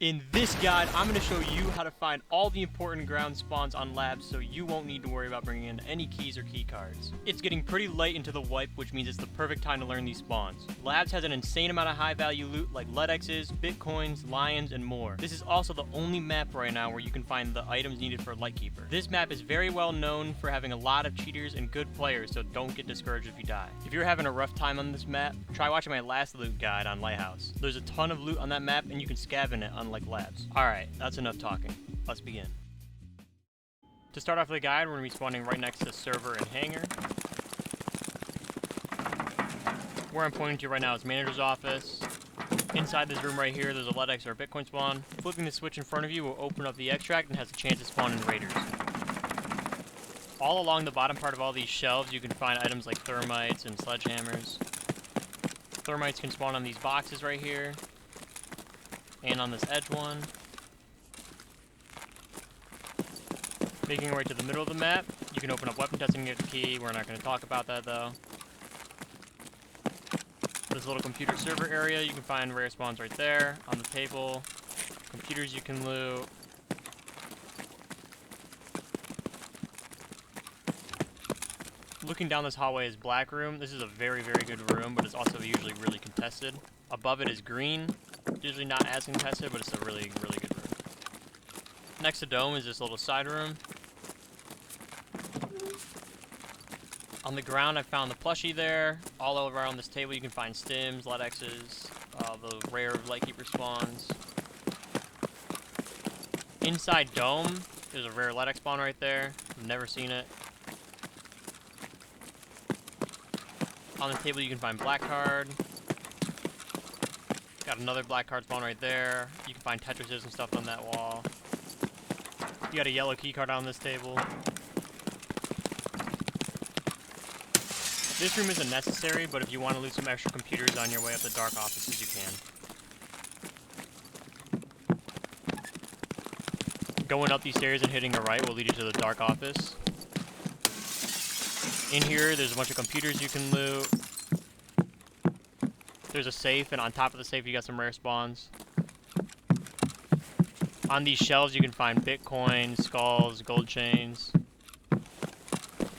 In this guide, I'm going to show you how to find all the important ground spawns on labs so you won't need to worry about bringing in any keys or key cards. It's getting pretty late into the wipe, which means it's the perfect time to learn these spawns. Labs has an insane amount of high value loot like LEDXs, bitcoins, lions, and more. This is also the only map right now where you can find the items needed for Lightkeeper. This map is very well known for having a lot of cheaters and good players, so don't get discouraged if you die. If you're having a rough time on this map, try watching my last loot guide on Lighthouse. There's a ton of loot on that map and you can scav in it unlike labs. Alright, that's enough talking. Let's begin. To start off the guide, we're going to be spawning right next to server and hangar. Where I'm pointing to right now is manager's office. Inside this room right here, there's a LEDX or a Bitcoin spawn. Flipping the switch in front of you will open up the extract and has a chance to spawn in raiders. All along the bottom part of all these shelves, you can find items like thermites and sledgehammers. Thermites can spawn on these boxes right here. And on this edge one. Making our way to the middle of the map, you can open up weapon testing and get the key. We're not going to talk about that though. This little computer server area, you can find rare spawns right there on the table. Computers you can loot. Looking down this hallway is Black Room. This is a very, very good room, but it's also usually really contested. Above it is Green. Usually not as contested, but it's a really, really good room. Next to Dome is this little side room. On the ground, I found the plushie there. All over on this table, you can find stims, LEDXs, the rare Lightkeeper spawns. Inside Dome, there's a rare LEDX spawn right there. I've never seen it. On the table, you can find black card. Got another black card spawn right there. You can find Tetrises and stuff on that wall. You got a yellow key card on this table. This room isn't necessary, but if you want to loot some extra computers on your way up the dark offices, you can. Going up these stairs and hitting a right will lead you to the dark office. In here, there's a bunch of computers you can loot. There's a safe, and on top of the safe, you got some rare spawns. On these shelves, you can find Bitcoin, skulls, gold chains.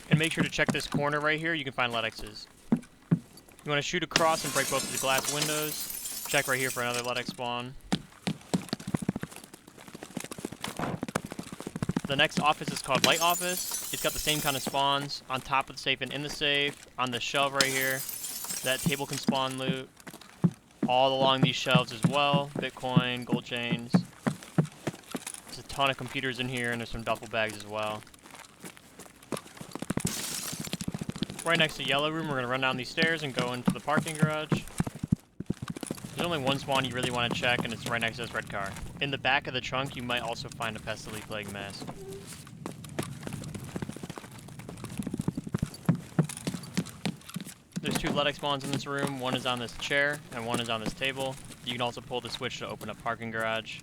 And make sure to check this corner right here. You can find LEDXs. You want to shoot across and break both of the glass windows. Check right here for another LEDX spawn. The next office is called Light Office. It's got the same kind of spawns on top of the safe and in the safe. On the shelf right here, that table can spawn loot. All along these shelves as well. Bitcoin, gold chains. There's a ton of computers in here, and there's some duffel bags as well. Right next to Yellow Room, we're going to run down these stairs and go into the parking garage. There's only one spawn you really want to check, and it's right next to this red car. In the back of the trunk, you might also find a Pestily Plague mask. There's two LEDX spawns in this room. One is on this chair, and one is on this table. You can also pull the switch to open up parking garage.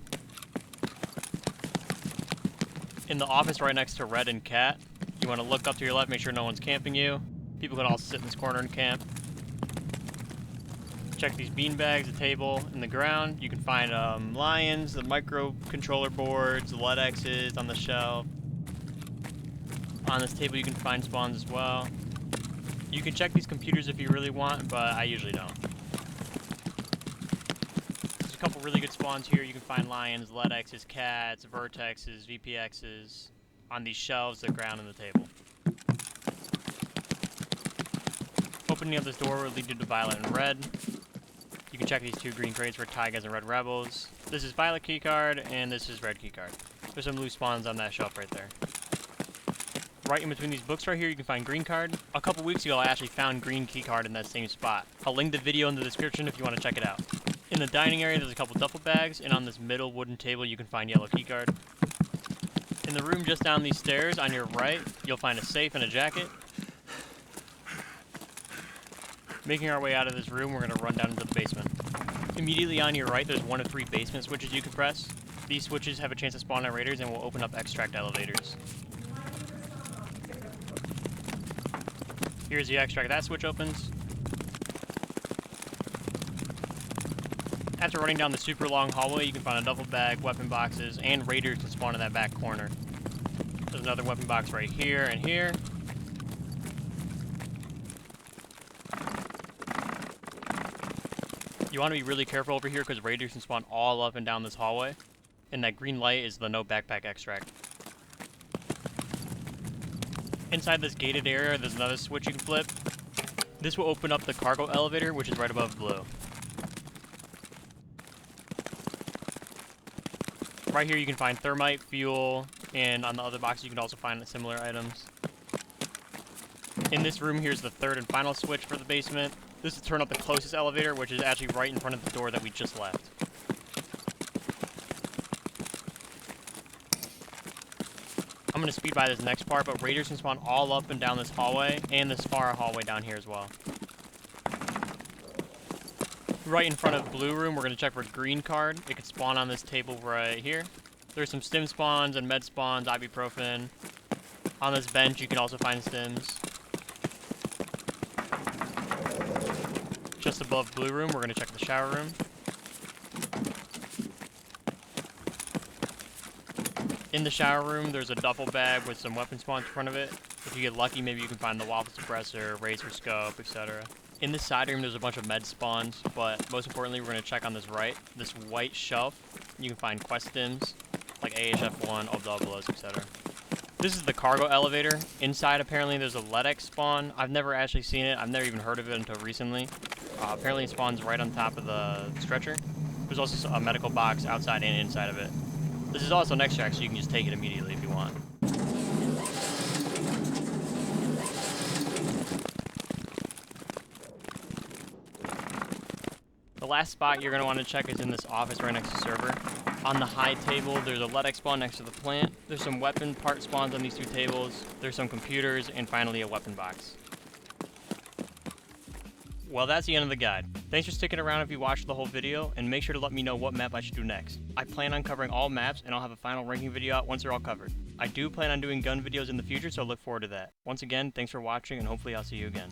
In the office right next to Red and Cat, you want to look up to your left, make sure no one's camping you. People can also sit in this corner and camp. Check these bean bags, the table, and the ground. You can find lions, the microcontroller boards, the LEDXs on the shelf. On this table you can find spawns as well. You can check these computers if you really want, but I usually don't. There's a couple really good spawns here. You can find lions, LEDXs, cats, vertexes, VPXs on these shelves, the ground, and the table. Opening up this door will lead you to Violet and Red. You can check these two green crates for Tigers and Red Rebels. This is Violet keycard, and this is Red keycard. There's some loose spawns on that shelf right there. Right in between these books right here, you can find green card. A couple weeks ago, I actually found green keycard in that same spot. I'll link the video in the description if you want to check it out. In the dining area, there's a couple duffel bags, and on this middle wooden table, you can find yellow keycard. In the room just down these stairs, on your right, you'll find a safe and a jacket. Making our way out of this room, we're going to run down into the basement. Immediately on your right, there's one of 3 basement switches you can press. These switches have a chance to spawn on raiders and will open up extract elevators. Here's the extract. That switch opens. After running down the super long hallway, you can find a duffel bag, weapon boxes, and raiders can spawn in that back corner. There's another weapon box right here and here. You want to be really careful over here because raiders can spawn all up and down this hallway. And that green light is the no backpack extract. Inside this gated area, there's another switch you can flip. This will open up the cargo elevator, which is right above blue. Right here you can find thermite, fuel, and on the other box you can also find similar items. In this room, here's the third and final switch for the basement. This will turn up the closest elevator, which is actually right in front of the door that we just left. I'm going to speed by this next part, but raiders can spawn all up and down this hallway, and this far hallway down here as well. Right in front of blue room, we're going to check for green card. It can spawn on this table right here. There's some stim spawns and med spawns, ibuprofen. On this bench, you can also find stims. Just above blue room, we're going to check the shower room. In the shower room, there's a duffel bag with some weapon spawns in front of it. If you get lucky, maybe you can find the waffle suppressor, razor scope, etc. In this side room, there's a bunch of med spawns, but most importantly, we're going to check on this right, this white shelf. You can find quest stims, like AHF1, Obdoblos, etc. This is the cargo elevator. Inside, apparently, there's a LEDX spawn. I've never actually seen it. I've never even heard of it until recently. Apparently, it spawns right on top of the stretcher. There's also a medical box outside and inside of it. This is also an extract, so you can just take it immediately if you want. The last spot you're going to want to check is in this office right next to server. On the high table, there's a LEDX spawn next to the plant. There's some weapon part spawns on these two tables. There's some computers, and finally a weapon box. Well, that's the end of the guide. Thanks for sticking around if you watched the whole video, and make sure to let me know what map I should do next. I plan on covering all maps, and I'll have a final ranking video out once they're all covered. I do plan on doing gun videos in the future, so look forward to that. Once again, thanks for watching, and hopefully I'll see you again.